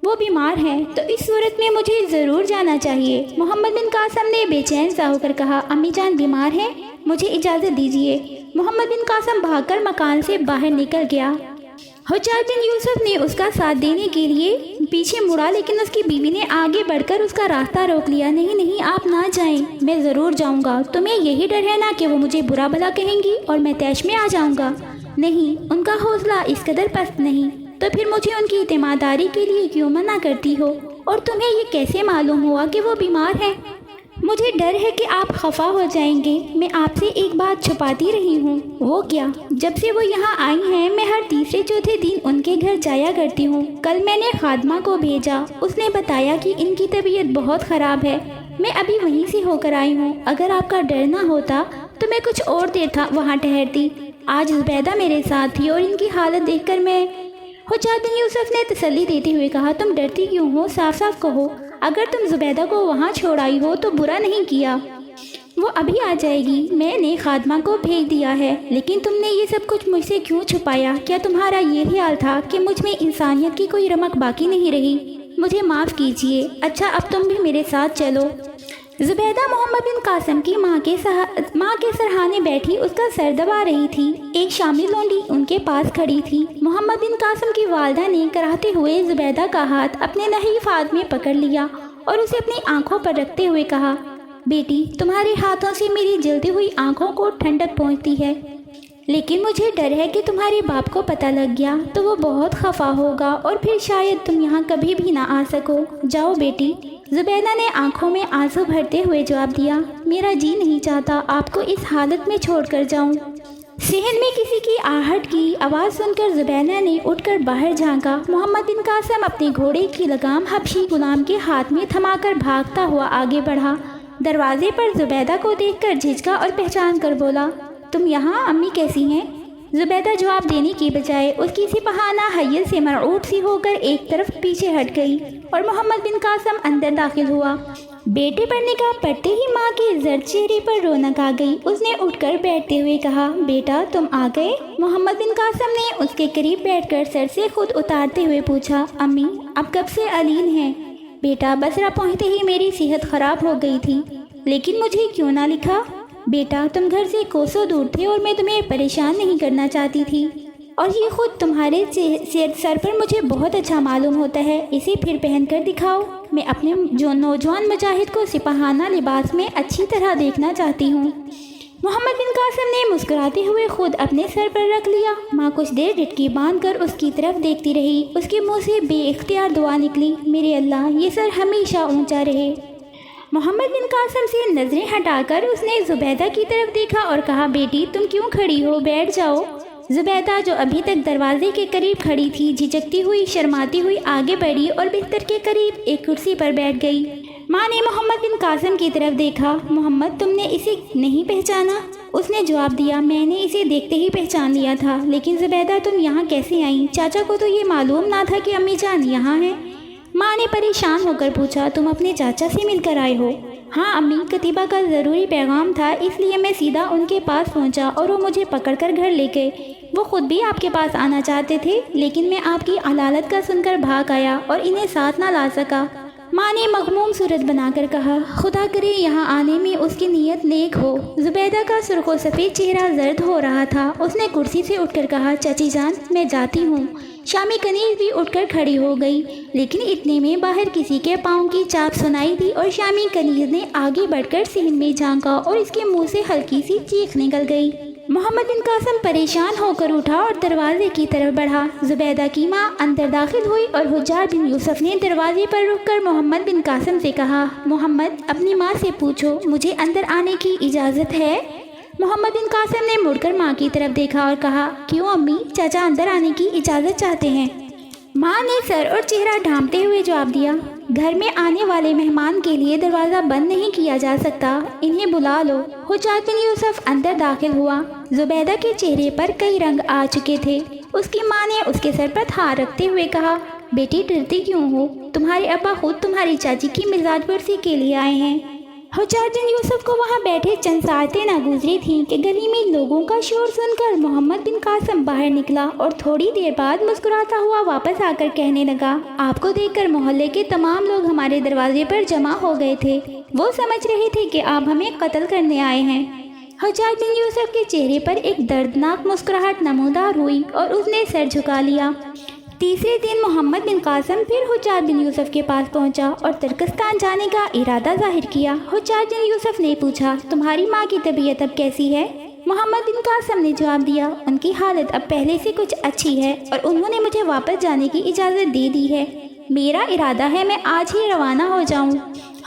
وہ بیمار ہے، تو اس صورت میں مجھے ضرور جانا چاہیے۔ محمد بن قاسم نے بے چین سا ہو کر کہا، امی جان بیمار ہیں، مجھے اجازت دیجیے۔ محمد بن قاسم بھاگ کر مکان سے باہر نکل گیا۔ حجاج بن یوسف نے اس کا ساتھ دینے کے لیے پیچھے مڑا، لیکن اس کی بیوی نے آگے بڑھ کر اس کا راستہ روک لیا۔ نہیں آپ نہ جائیں، میں ضرور جاؤں گا، تمہیں یہی ڈر ہے نا کہ وہ مجھے برا بھلا کہیں گی اور میں طیش میں آ جاؤں گا؟ نہیں، ان کا حوصلہ اس قدر پست نہیں، تو پھر مجھے ان کی اعتماداری کے لیے کیوں منع کرتی ہو؟ اور تمہیں یہ کیسے معلوم ہوا کہ وہ بیمار ہیں؟ مجھے ڈر ہے کہ آپ خفا ہو جائیں گے، میں آپ سے ایک بات چھپاتی رہی ہوں۔ وہ کیا؟ جب سے وہ یہاں آئی ہیں میں ہر تیسرے چوتھے دن ان کے گھر جایا کرتی ہوں۔ کل میں نے خادمہ کو بھیجا، اس نے بتایا کہ ان کی طبیعت بہت خراب ہے، میں ابھی وہیں سے ہو کر آئی ہوں۔ اگر آپ کا ڈر نہ ہوتا تو میں کچھ اور دیر وہاں ٹھہرتی۔ آج زبیدہ میرے ساتھ تھی اور ان کی حالت دیکھ کر میں… حجاج بن یوسف نے تسلی دیتے ہوئے کہا، تم ڈرتی کیوں ہو؟ صاف صاف کہو، اگر تم زبیدہ کو وہاں چھوڑ آئی ہو تو برا نہیں کیا، وہ ابھی آ جائے گی، میں نے خادمہ کو بھیج دیا ہے۔ لیکن تم نے یہ سب کچھ مجھ سے کیوں چھپایا؟ کیا تمہارا یہ خیال تھا کہ مجھ میں انسانیت کی کوئی رمق باقی نہیں رہی؟ مجھے معاف کیجیے۔ اچھا اب تم بھی میرے ساتھ چلو۔ زبیدہ محمد بن قاسم کی ماں کے سرہانے بیٹھی اس کا سر دبا رہی تھی، ایک شامی لونڈی ان کے پاس کھڑی تھی۔ محمد بن قاسم کی والدہ نے کراہتے ہوئے زبیدہ کا ہاتھ اپنے نحیف ہاتھ میں پکڑ لیا اور اسے اپنی آنکھوں پر رکھتے ہوئے کہا، بیٹی تمہارے ہاتھوں سے میری جلتی ہوئی آنکھوں کو ٹھنڈک پہنچتی ہے، لیکن مجھے ڈر ہے کہ تمہارے باپ کو پتہ لگ گیا تو وہ بہت خفا ہوگا اور پھر شاید تم یہاں کبھی بھی نہ آ سکو۔ جاؤ بیٹی۔ زبیدہ نے آنکھوں میں آنسو بھرتے ہوئے جواب دیا، میرا جی نہیں چاہتا آپ کو اس حالت میں چھوڑ کر جاؤں۔ صحن میں کسی کی آہٹ کی آواز سن کر زبیدہ نے اٹھ کر باہر جھانکا۔ محمد بن قاسم اپنے گھوڑے کی لگام حبشی غلام کے ہاتھ میں تھما کر بھاگتا ہوا آگے بڑھا۔ دروازے پر زبیدہ کو دیکھ کر جھجکا اور پہچان کر بولا، تم یہاں؟ امی کیسی ہیں؟ زبیدہ جواب دینے کی بجائے اس کی سپاہانہ حیت سے مرعوب سی ہو کر ایک طرف پیچھے ہٹ گئی اور محمد بن قاسم اندر داخل ہوا۔ بیٹے پر نگاہ پڑتے ہی ماں کے زرد چہرے پر رونق آ گئی۔ اس نے اٹھ کر بیٹھتے ہوئے کہا، بیٹا تم آ گئے؟ محمد بن قاسم نے اس کے قریب بیٹھ کر سر سے خود اتارتے ہوئے پوچھا، امی اب کب سے علیل ہیں؟ بیٹا بصرہ پہنچتے ہی میری صحت خراب ہو گئی تھی، لیکن مجھے کیوں نہ لکھا؟ بیٹا تم گھر سے کوسوں دور تھے اور میں تمہیں پریشان نہیں کرنا چاہتی تھی، اور یہ خود تمہارے سر پر مجھے بہت اچھا معلوم ہوتا ہے، اسے پھر پہن کر دکھاؤ۔ میں اپنے جو نوجوان مجاہد کو سپاہانہ لباس میں اچھی طرح دیکھنا چاہتی ہوں۔ محمد بن قاسم نے مسکراتے ہوئے خود اپنے سر پر رکھ لیا۔ ماں کچھ دیر ڈٹکی باندھ کر اس کی طرف دیکھتی رہی۔ اس کے منہ سے بے اختیار دعا نکلی، میرے اللہ یہ سر ہمیشہ اونچا رہے۔ محمد بن قاسم سے نظریں ہٹا کر اس نے زبیدہ کی طرف دیکھا اور کہا، بیٹی تم کیوں کھڑی ہو، بیٹھ جاؤ۔ زبیدہ جو ابھی تک دروازے کے قریب کھڑی تھی، جھجکتی ہوئی شرماتی ہوئی آگے بڑھی اور بستر کے قریب ایک کرسی پر بیٹھ گئی۔ ماں نے محمد بن قاسم کی طرف دیکھا، محمد تم نے اسے نہیں پہچانا؟ اس نے جواب دیا، میں نے اسے دیکھتے ہی پہچان لیا تھا، لیکن زبیدہ تم یہاں کیسے آئیں؟ چاچا کو تو یہ معلوم نہ تھا کہ امی جان یہاں ہیں۔ ماں نے پریشان ہو کر پوچھا، تم اپنے چاچا سے مل کر آئے ہو؟ ہاں امی، کتیبہ کا ضروری پیغام تھا، اس لیے میں سیدھا ان کے پاس پہنچا اور وہ مجھے پکڑ کر گھر لے گئے۔ وہ خود بھی آپ کے پاس آنا چاہتے تھے، لیکن میں آپ کی علالت کا سن کر بھاگ آیا اور انہیں ساتھ نہ لا سکا۔ ماں نے مغموم صورت بنا کر کہا، خدا کرے یہاں آنے میں اس کی نیت نیک ہو۔ زبیدہ کا سرخ و سفید چہرہ زرد ہو رہا تھا۔ اس نے کرسی سے اٹھ کر کہا، چچی جان میں جاتی ہوں۔ شامی کنیز بھی اٹھ کر کھڑی ہو گئی، لیکن اتنے میں باہر کسی کے پاؤں کی چاپ سنائی دی اور شامی کنیز نے آگے بڑھ کر صحن میں جھانکا اور اس کے منہ سے ہلکی سی چیخ نکل گئی۔ محمد بن قاسم پریشان ہو کر اٹھا اور دروازے کی طرف بڑھا۔ زبیدہ کی ماں اندر داخل ہوئی اور حجاج بن یوسف نے دروازے پر رک کر محمد بن قاسم سے کہا، محمد اپنی ماں سے پوچھو مجھے اندر آنے کی اجازت ہے؟ محمد بن قاسم نے مڑ کر ماں کی طرف دیکھا اور کہا، کیوں امی، چاچا اندر آنے کی اجازت چاہتے ہیں؟ ماں نے سر اور چہرہ ڈھانپتے ہوئے جواب دیا، گھر میں آنے والے مہمان کے لیے دروازہ بند نہیں کیا جا سکتا، انہیں بلا لو۔ حجاج بن یوسف اندر داخل ہوا۔ زبیدہ کے چہرے پر کئی رنگ آ چکے تھے۔ اس کی ماں نے اس کے سر پر ہاتھ رکھتے ہوئے کہا، بیٹی ڈرتی کیوں ہو؟ تمہارے ابا خود تمہاری چاچی کی مزاج پرسی کے لیے آئے ہیں۔ حجاج بن یوسف کو وہاں بیٹھے چند ساعتیں نہ گزری تھیں کہ گلی میں لوگوں کا شور سن کر محمد بن قاسم باہر نکلا اور تھوڑی دیر بعد مسکراتا ہوا واپس آ کر کہنے لگا، آپ کو دیکھ کر محلے کے تمام لوگ ہمارے دروازے پر جمع ہو گئے تھے، وہ سمجھ رہے تھے کہ آپ ہمیں قتل کرنے آئے ہیں۔ حجاج بن یوسف کے چہرے پر ایک دردناک مسکراہٹ نمودار ہوئی اور اس نے سر جھکا لیا۔ تیسرے دن محمد بن قاسم پھر حجاج بن یوسف کے پاس پہنچا اور ترکستان جانے کا ارادہ ظاہر کیا۔ حجاج بن یوسف نے پوچھا، تمہاری ماں کی طبیعت اب کیسی ہے؟ محمد بن قاسم نے جواب دیا، ان کی حالت اب پہلے سے کچھ اچھی ہے اور انہوں نے مجھے واپس جانے کی اجازت دے دی ہے۔ میرا ارادہ ہے میں آج ہی روانہ ہو جاؤں۔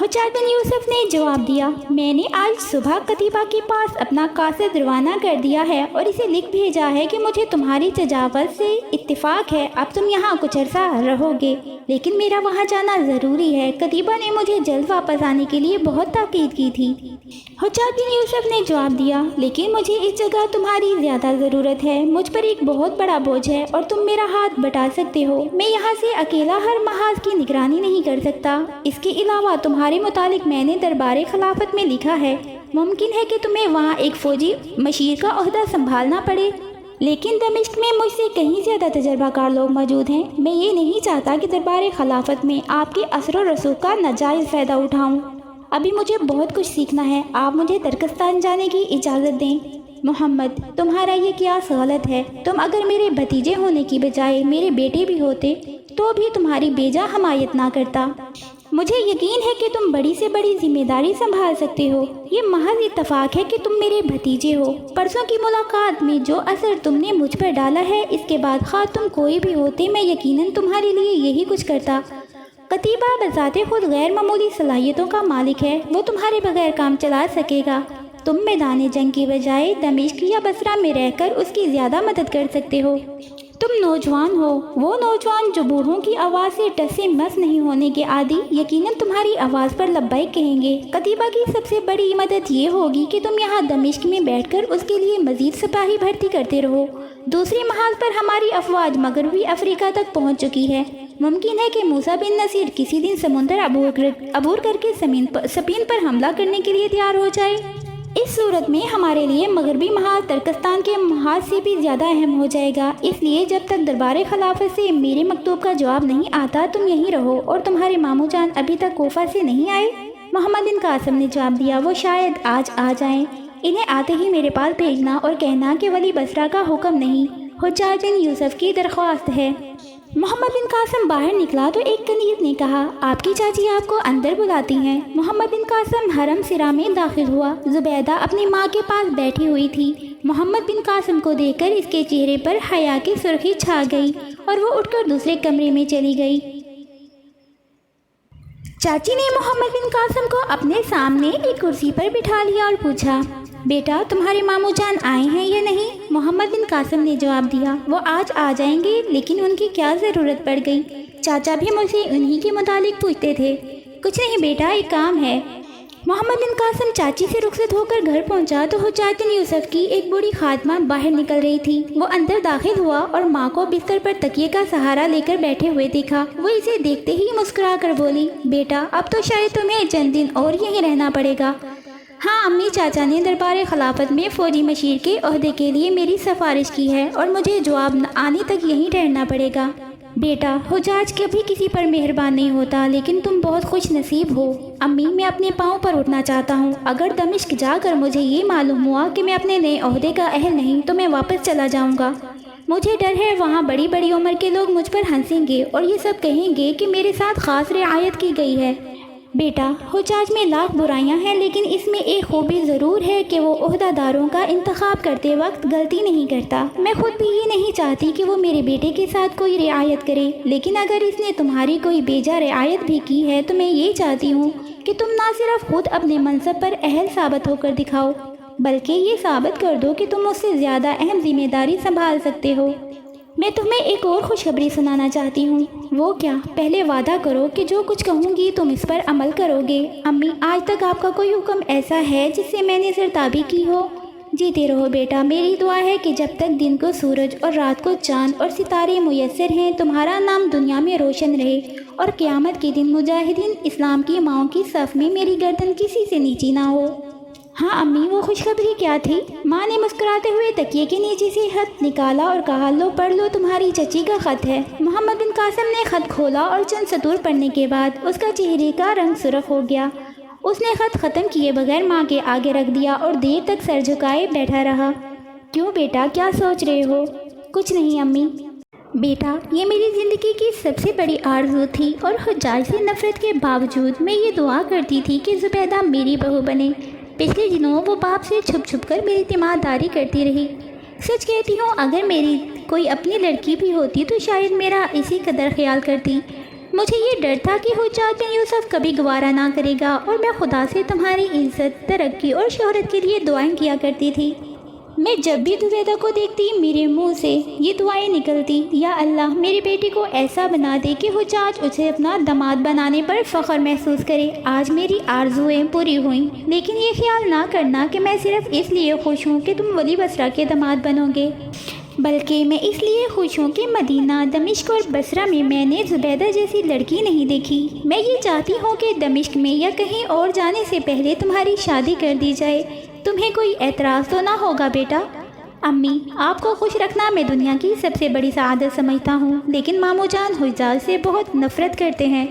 حجاج بن یوسف نے جواب دیا، میں نے آج صبح قتیبہ کے پاس اپنا قاصد روانہ کر دیا ہے اور اسے لکھ بھیجا ہے کہ مجھے تمہاری تجاوز سے اتفاق ہے، اب تم یہاں کچھ عرصہ رہو گے، لیکن میرا وہاں جانا ضروری ہے۔ قتیبہ نے مجھے جلد واپس آنے کے لیے بہت تاکید کی تھی۔ حجاج بن یوسف نے جواب دیا، لیکن مجھے اس جگہ تمہاری زیادہ ضرورت ہے، مجھ پر ایک بہت بڑا بوجھ ہے اور تم میرا ہاتھ بٹا سکتے ہو۔ میں یہاں سے اکیلا ہر محاذ کی نگرانی نہیں کر سکتا، اس کے علاوہ تمہارے متعلق میں نے دربار خلافت میں لکھا ہے، ممکن ہے کہ تمہیں وہاں ایک فوجی مشیر کا عہدہ سنبھالنا پڑے، لیکن دمشق میں مجھ سے کہیں زیادہ تجربہ کار لوگ موجود ہیں۔ میں یہ نہیں چاہتا کہ دربار خلافت میں آپ کے اثر و رسوخ کا ناجائز فائدہ اٹھاؤں۔ ابھی مجھے بہت کچھ سیکھنا ہے، آپ مجھے ترکستان جانے کی اجازت دیں۔ محمد، تمہارا یہ قیاس غلط ہے، تم اگر میرے بھتیجے ہونے کی بجائے میرے بیٹے بھی ہوتے تو بھی تمہاری بیجا حمایت نہ کرتا۔ مجھے یقین ہے کہ تم بڑی سے بڑی ذمہ داری سنبھال سکتے ہو، یہ محض اتفاق ہے کہ تم میرے بھتیجے ہو۔ پرسوں کی ملاقات میں جو اثر تم نے مجھ پر ڈالا ہے، اس کے بعد خواہ تم کوئی بھی ہوتے میں یقیناً تمہارے لیے یہی کچھ کرتا۔ قتیبہ بذات خود غیر معمولی صلاحیتوں کا مالک ہے، وہ تمہارے بغیر کام چلا سکے گا۔ تم میدان جنگ کی بجائے دمشق یا بصرہ میں رہ کر اس کی زیادہ مدد کر سکتے ہو۔ تم نوجوان ہو، وہ نوجوان جو بوڑھوں کی آواز سے ٹس سے مس نہیں ہونے کے عادی یقیناً تمہاری آواز پر لبیک کہیں گے۔ قتیبہ کی سب سے بڑی مدد یہ ہوگی کہ تم یہاں دمشق میں بیٹھ کر اس کے لیے مزید سپاہی بھرتی کرتے رہو۔ دوسری محاذ پر ہماری افواج مغربی افریقہ تک پہنچ چکی ہے، ممکن ہے کہ موسیٰ بن نصیر کسی دن سمندر عبور کر کے سپین پر حملہ کرنے کے لیے تیار ہو جائے۔ اس صورت میں ہمارے لیے مغربی محاذ ترکستان کے محاذ سے بھی زیادہ اہم ہو جائے گا، اس لیے جب تک دربار خلافت سے میرے مکتوب کا جواب نہیں آتا تم یہیں رہو۔ اور تمہارے ماموں جان ابھی تک کوفہ سے نہیں آئے؟ محمد بن قاسم نے جواب دیا، وہ شاید آج آ جائیں۔ انہیں آتے ہی میرے پاس بھیجنا اور کہنا کہ ولی بصرہ کا حکم نہیں، حجاج بن یوسف کی درخواست ہے۔ محمد بن قاسم باہر نکلا تو ایک کنیز نے کہا، آپ کی چاچی آپ کو اندر بلاتی ہیں۔ محمد بن قاسم حرم سرا میں داخل ہوا۔ زبیدہ اپنی ماں کے پاس بیٹھی ہوئی تھی۔ محمد بن قاسم کو دیکھ کر اس کے چہرے پر حیا کی سرخی چھا گئی اور وہ اٹھ کر دوسرے کمرے میں چلی گئی۔ چاچی نے محمد بن قاسم کو اپنے سامنے ایک کرسی پر بٹھا لیا اور پوچھا، بیٹا تمہارے ماموں جان آئے ہیں یا نہیں؟ محمد بن قاسم نے جواب دیا، وہ آج آ جائیں گے، لیکن ان کی کیا ضرورت پڑ گئی؟ چاچا بھی مجھ سے انہی کے متعلق پوچھتے تھے۔ کچھ نہیں بیٹا، ایک کام ہے۔ محمد بن قاسم چاچی سے رخصت ہو کر گھر پہنچا تو حجاج بن یوسف کی ایک بوڑھی خادمہ باہر نکل رہی تھی۔ وہ اندر داخل ہوا اور ماں کو بستر پر تکیے کا سہارا لے کر بیٹھے ہوئے دیکھا۔ وہ اسے دیکھتے ہی مسکرا کر بولی، بیٹا اب تو شاید تمہیں چند دن اور یہیں رہنا پڑے گا۔ ہاں امی، چاچا نے دربار خلافت میں فوجی مشیر کے عہدے کے لیے میری سفارش کی ہے اور مجھے جواب آنے تک یہیں ٹھہرنا پڑے گا۔ بیٹا حجاج کبھی کسی پر مہربان نہیں ہوتا، لیکن تم بہت خوش نصیب ہو۔ امی میں اپنے پاؤں پر اٹھنا چاہتا ہوں۔ اگر دمشق جا کر مجھے یہ معلوم ہوا کہ میں اپنے نئے عہدے کا اہل نہیں تو میں واپس چلا جاؤں گا۔ مجھے ڈر ہے وہاں بڑی بڑی عمر کے لوگ مجھ پر ہنسیں گے اور یہ سب کہیں گے کہ میرے ساتھ خاص رعایت کی گئی ہے۔ بیٹا حجاج میں لاکھ برائیاں ہیں، لیکن اس میں ایک خوبی ضرور ہے کہ وہ عہدہ داروں کا انتخاب کرتے وقت غلطی نہیں کرتا۔ میں خود بھی یہ نہیں چاہتی کہ وہ میرے بیٹے کے ساتھ کوئی رعایت کرے، لیکن اگر اس نے تمہاری کوئی بیجا رعایت بھی کی ہے تو میں یہ چاہتی ہوں کہ تم نہ صرف خود اپنے منصب پر اہل ثابت ہو کر دکھاؤ، بلکہ یہ ثابت کر دو کہ تم اس سے زیادہ اہم ذمہ داری سنبھال سکتے ہو۔ میں تمہیں ایک اور خوشخبری سنانا چاہتی ہوں۔ وہ کیا؟ پہلے وعدہ کرو کہ جو کچھ کہوں گی تم اس پر عمل کرو گے۔ امی آج تک آپ کا کوئی حکم ایسا ہے جس سے میں نے سرتابی کی ہو؟ جیتے رہو بیٹا، میری دعا ہے کہ جب تک دن کو سورج اور رات کو چاند اور ستارے میسر ہیں تمہارا نام دنیا میں روشن رہے اور قیامت کے دن مجاہدین اسلام کی ماؤں کی صف میں میری گردن کسی سے نیچی نہ ہو۔ ہاں امی، وہ خوشخبری کیا تھی؟ ماں نے مسکراتے ہوئے تکیے کے نیچے سے خط نکالا اور کہا، لو پڑھ لو، تمہاری چچی کا خط ہے۔ محمد بن قاسم نے خط کھولا اور چند سطور پڑھنے کے بعد اس کا چہرے کا رنگ سرخ ہو گیا۔ اس نے خط ختم کیے بغیر ماں کے آگے رکھ دیا اور دیر تک سر جھکائے بیٹھا رہا۔ کیوں بیٹا، کیا سوچ رہے ہو؟ کچھ نہیں امی۔ بیٹا یہ میری زندگی کی سب سے بڑی آرزو تھی اور حجاج سے نفرت کے باوجود میں یہ دعا کرتی تھی کہ زبیدہ میری بہو بنے۔ پچھلے دنوں وہ باپ سے چھپ چھپ کر میری اعتماداری کرتی رہی۔ سچ کہتی ہوں، اگر میری کوئی اپنی لڑکی بھی ہوتی تو شاید میرا اسی قدر خیال کرتی۔ مجھے یہ ڈر تھا کہ حجاج بن یوسف کبھی گوارا نہ کرے گا اور میں خدا سے تمہاری عزت، ترقی اور شہرت کے لیے دعائیں کیا کرتی تھی۔ میں جب بھی زبیدہ کو دیکھتی میرے منہ سے یہ دعائیں نکلتی، یا اللہ میرے بیٹی کو ایسا بنا دے کہ حجاج اسے اپنا داماد بنانے پر فخر محسوس کرے۔ آج میری آرزویں پوری ہوئیں، لیکن یہ خیال نہ کرنا کہ میں صرف اس لیے خوش ہوں کہ تم ولی بصرہ کے داماد بنو گے، بلکہ میں اس لیے خوش ہوں کہ مدینہ، دمشق اور بصرہ میں نے زبیدہ جیسی لڑکی نہیں دیکھی۔ میں یہ چاہتی ہوں کہ دمشق میں یا کہیں اور جانے سے پہلے تمہاری شادی کر دی جائے۔ تمہیں کوئی اعتراض تو نہ ہوگا بیٹا؟ امی آپ کو خوش رکھنا میں دنیا کی سب سے بڑی سعادت سمجھتا ہوں، لیکن ماموں جان حجاج سے بہت نفرت کرتے ہیں۔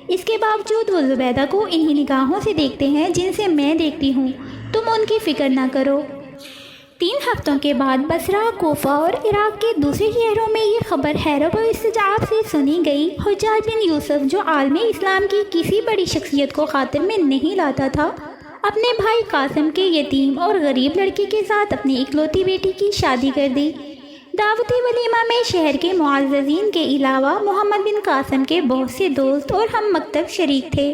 اس کے باوجود وہ زبیدہ کو انہی نگاہوں سے دیکھتے ہیں جن سے میں دیکھتی ہوں۔ تم ان کی فکر نہ کرو۔ 3 ہفتوں کے بعد بصرہ، کوفہ اور عراق کے دوسرے شہروں میں یہ خبر حیرت و استعجاب سے سنی گئی۔ حجاج بن یوسف جو عالم اسلام کی کسی بڑی شخصیت کو خاطر میں نہیں لاتا تھا، اپنے بھائی قاسم کے یتیم اور غریب لڑکی کے ساتھ اپنی اکلوتی بیٹی کی شادی کر دی۔ دعوتی ولیمہ میں شہر کے معززین کے علاوہ محمد بن قاسم کے بہت سے دوست اور ہم مکتب شریک تھے۔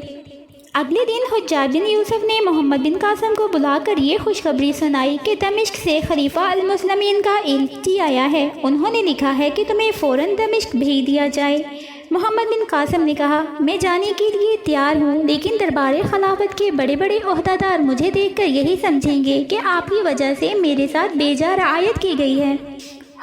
اگلے دن حجاج بن یوسف نے محمد بن قاسم کو بلا کر یہ خوشخبری سنائی کہ دمشق سے خلیفہ المسلمین کا ایلچی آیا ہے۔ انہوں نے لکھا ہے کہ تمہیں فوراً دمشق بھیج دیا جائے۔ محمد بن قاسم نے کہا، میں جانے کے لیے تیار ہوں، لیکن دربار خلافت کے بڑے بڑے عہدیدار مجھے دیکھ کر یہی سمجھیں گے کہ آپ کی وجہ سے میرے ساتھ بیجا رعایت کی گئی ہے۔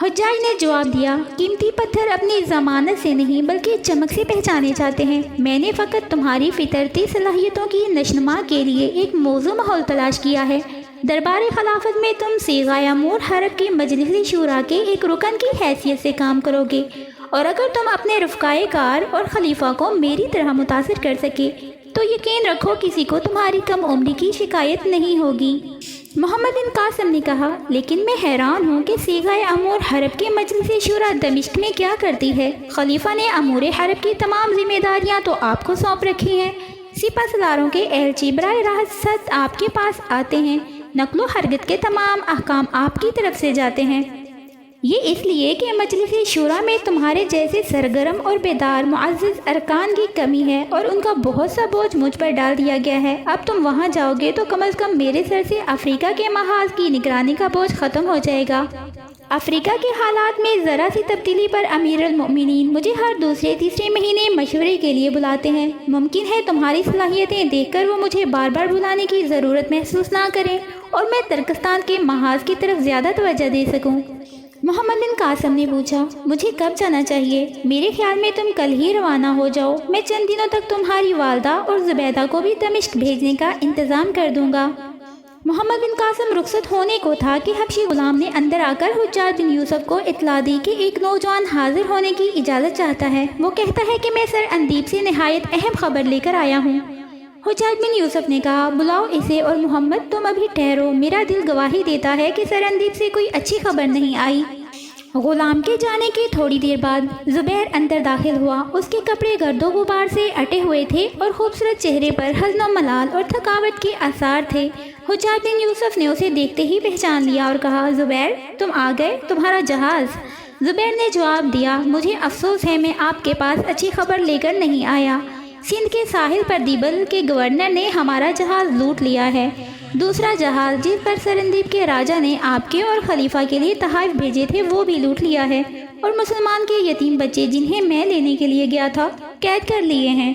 حجاج نے جواب دیا، قیمتی پتھر اپنی ضمانت سے نہیں بلکہ چمک سے پہچانے جاتے ہیں۔ میں نے فقط تمہاری فطرتی صلاحیتوں کی نشوونما کے لیے ایک موزوں ماحول تلاش کیا ہے۔ دربار خلافت میں تم صیغہ امور حرب کی مجلس شورا کے ایک رکن کی حیثیت سے کام کرو گے، اور اگر تم اپنے رفقائے کار اور خلیفہ کو میری طرح متاثر کر سکے تو یقین رکھو کسی کو تمہاری کم عمری کی شکایت نہیں ہوگی۔ محمد بن قاسم نے کہا لیکن میں حیران ہوں کہ سیغہ امور حرب کے مجلس شورا دمشق میں کیا کرتی ہے؟ خلیفہ نے امور حرب کی تمام ذمہ داریاں تو آپ کو سونپ رکھی ہیں، سپہ سالاروں کے ایلچی براہ راست آپ کے پاس آتے ہیں، نقل و حرکت کے تمام احکام آپ کی طرف سے جاتے ہیں۔ یہ اس لیے کہ مجلس شورا میں تمہارے جیسے سرگرم اور بیدار معزز ارکان کی کمی ہے اور ان کا بہت سا بوجھ مجھ پر ڈال دیا گیا ہے۔ اب تم وہاں جاؤ گے تو کم از کم میرے سر سے افریقہ کے محاذ کی نگرانی کا بوجھ ختم ہو جائے گا۔ افریقہ کے حالات میں ذرا سی تبدیلی پر امیر المؤمنین مجھے ہر دوسرے تیسرے مہینے مشورے کے لیے بلاتے ہیں۔ ممکن ہے تمہاری صلاحیتیں دیکھ کر وہ مجھے بار بار بلانے کی ضرورت محسوس نہ کریں اور میں ترکستان کے محاذ کی طرف زیادہ توجہ دے سکوں۔ محمد بن قاسم نے پوچھا مجھے کب جانا چاہیے؟ میرے خیال میں تم کل ہی روانہ ہو جاؤ، میں چند دنوں تک تمہاری والدہ اور زبیدہ کو بھی دمشق بھیجنے کا انتظام کر دوں گا۔ محمد بن قاسم رخصت ہونے کو تھا کہ حبشی غلام نے اندر آ کر حجاج بن یوسف کو اطلاع دی کہ ایک نوجوان حاضر ہونے کی اجازت چاہتا ہے۔ وہ کہتا ہے کہ میں سر اندیب سے نہایت اہم خبر لے کر آیا ہوں۔ حجاج بن یوسف نے کہا بلاؤ اسے، اور محمد تم ابھی ٹھہرو، میرا دل گواہی دیتا ہے کہ سر اندیب سے کوئی اچھی خبر نہیں آئی۔ غلام کے جانے کے تھوڑی دیر بعد زبیر اندر داخل ہوا۔ اس کے کپڑے گرد و غبار سے اٹے ہوئے تھے اور خوبصورت چہرے پر حزن و ملال اور تھکاوٹ کے آثار تھے۔ حجاج بن یوسف نے اسے دیکھتے ہی پہچان لیا اور کہا زبیر تم آ گئے، تمہارا جہاز؟ زبیر نے جواب دیا مجھے افسوس ہے میں آپ کے پاس اچھی خبر لے کر نہیں آیا۔ سندھ کے ساحل پر دیبل کے گورنر نے ہمارا جہاز لوٹ لیا ہے۔ دوسرا جہاز جس پر سرندیب کے راجہ نے آپ کے اور خلیفہ کے لیے تحائف بھیجے تھے وہ بھی لوٹ لیا ہے، اور مسلمان کے یتیم بچے جنہیں میں لینے کے لیے گیا تھا قید کر لیے ہیں۔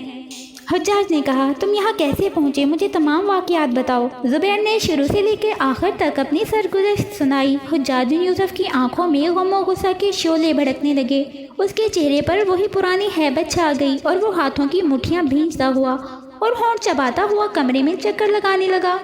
حجاج نے کہا تم یہاں کیسے پہنچے؟ مجھے تمام واقعات بتاؤ۔ زبیر نے شروع سے لے کے آخر تک اپنی سرگزشت سنائی۔ حجاج بن یوسف کی آنکھوں میں غم و غصہ کے شعلے بھڑکنے لگے، اس کے چہرے پر وہی پرانی ہیبت چھا گئی اور وہ ہاتھوں کی مٹھیاں بھینچتا ہوا اور ہونٹ چباتا ہوا کمرے میں چکر لگانے لگا۔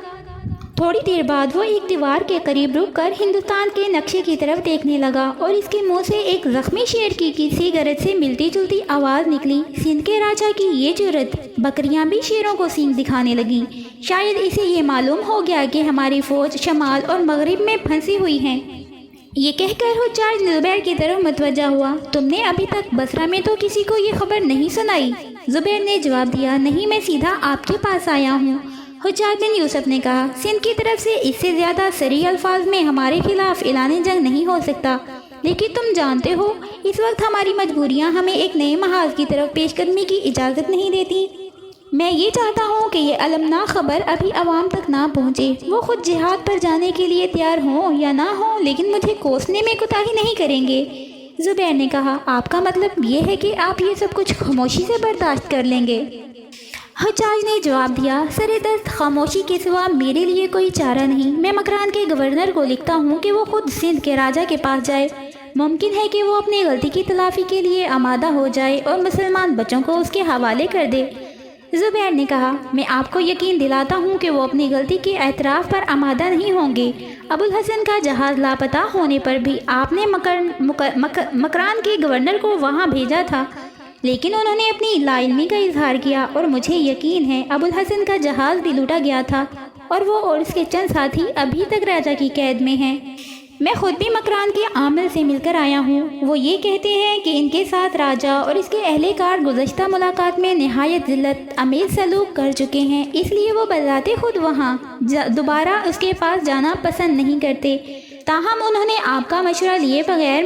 تھوڑی دیر بعد وہ ایک دیوار کے قریب رک کر ہندوستان کے نقشے کی طرف دیکھنے لگا اور اس کے منہ سے ایک زخمی شیر کی کسی گرج سے ملتی جلتی آواز نکلی۔ سندھ کے راجہ کی یہ جرت! بکریاں بھی شیروں کو سینگ دکھانے لگیں۔ شاید اسے یہ معلوم ہو گیا کہ ہماری فوج شمال اور مغرب میں پھنسی ہوئی ہے۔ یہ کہہ کر حجاج زبیر کی طرف متوجہ ہوا۔ تم نے ابھی تک بصرہ میں تو کسی کو یہ خبر نہیں سنائی؟ زبیر نے جواب دیا نہیں، میں سیدھا آپ کے پاس آیا ہوں۔ حجاج بن یوسف نے کہا سندھ کی طرف سے اس سے زیادہ صریح الفاظ میں ہمارے خلاف اعلان جنگ نہیں ہو سکتا، لیکن تم جانتے ہو اس وقت ہماری مجبوریاں ہمیں ایک نئے محاذ کی طرف پیش قدمی کی اجازت نہیں دیتی۔ میں یہ چاہتا ہوں کہ یہ المناک خبر ابھی عوام تک نہ پہنچے، وہ خود جہاد پر جانے کے لیے تیار ہوں یا نہ ہوں، لیکن مجھے کوسنے میں کوتاہی نہیں کریں گے۔ زبیر نے کہا آپ کا مطلب یہ ہے کہ آپ یہ سب کچھ خاموشی سے برداشت کر لیں گے؟ حجاج نے جواب دیا سر دست خاموشی کے سوا میرے لیے کوئی چارہ نہیں۔ میں مکران کے گورنر کو لکھتا ہوں کہ وہ خود سندھ کے راجہ کے پاس جائے، ممکن ہے کہ وہ اپنی غلطی کی تلافی کے لیے آمادہ ہو جائے اور مسلمان بچوں کو اس کے حوالے کر دے۔ زبیر نے کہا میں آپ کو یقین دلاتا ہوں کہ وہ اپنی غلطی کے اعتراف پر آمادہ نہیں ہوں گے۔ ابو الحسن کا جہاز لاپتہ ہونے پر بھی آپ نے مکران کے گورنر کو وہاں بھیجا تھا، لیکن انہوں نے اپنی لا علمی کا اظہار کیا، اور مجھے یقین ہے ابو الحسن کا جہاز بھی لوٹا گیا تھا اور وہ اور اس کے چند ساتھی ابھی تک راجہ کی قید میں ہیں۔ میں خود بھی مکران کے عامل سے مل کر آیا ہوں، وہ یہ کہتے ہیں کہ ان کے ساتھ راجہ اور اس کے اہلکار گزشتہ ملاقات میں نہایت ذلت آمیز سلوک کر چکے ہیں، اس لیے وہ بذات خود وہاں دوبارہ اس کے پاس جانا پسند نہیں کرتے۔ تاہم انہوں نے آپ کا مشورہ لیے بغیر